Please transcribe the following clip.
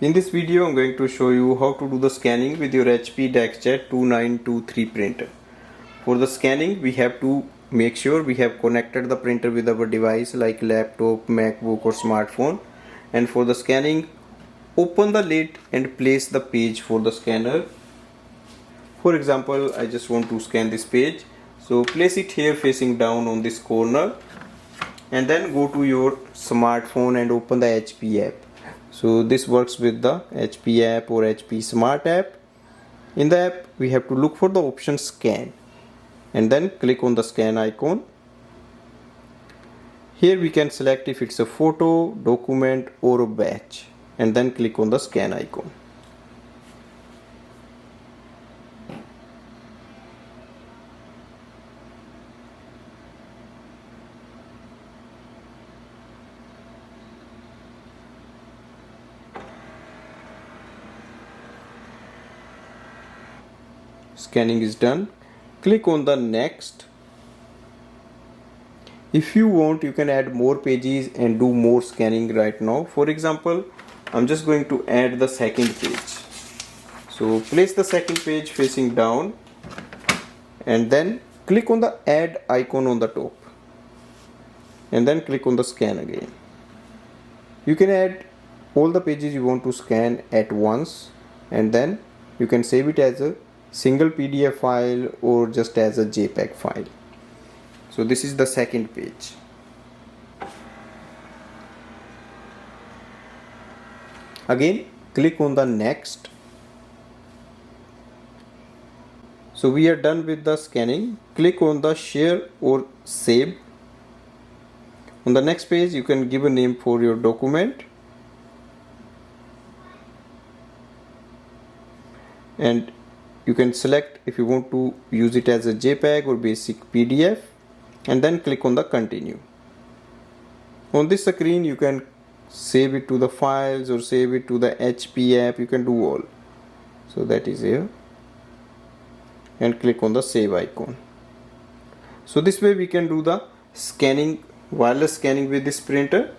In this video I'm going to show you how to do the scanning with your HP DeskJet 2923 printer. For the scanning we have to make sure we have connected the printer with our device like laptop, MacBook or smartphone. And for the scanning, open the lid and place the page for the scanner. For example, I just want to scan this page. So place it here facing down on this corner and then go to your smartphone and open the HP app. So this works with the HP app or HP Smart app. In the app we have to look for the option scan and then click on the scan icon. Here we can select if it's a photo, document or a batch and then click on the scan icon. Scanning is done. Click on the next. If you want, you can add more pages and do more scanning right now. For example, I'm just going to add the second page. So place the second page facing down and then click on the add icon on the top and then click on the scan again. You can add all the pages you want to scan at once and then you can save it as a single PDF file or just as a JPEG file. So this is the second page. Again click on the next. So we are done with the scanning. Click on the share or save. On the next page you can give a name for your document and you can select if you want to use it as a JPEG or basic PDF and then click on the continue. On this screen you can save it to the files or save it to the HP app. You can do all. So that is here and click on the save icon. So this way we can do the scanning, wireless scanning with this printer.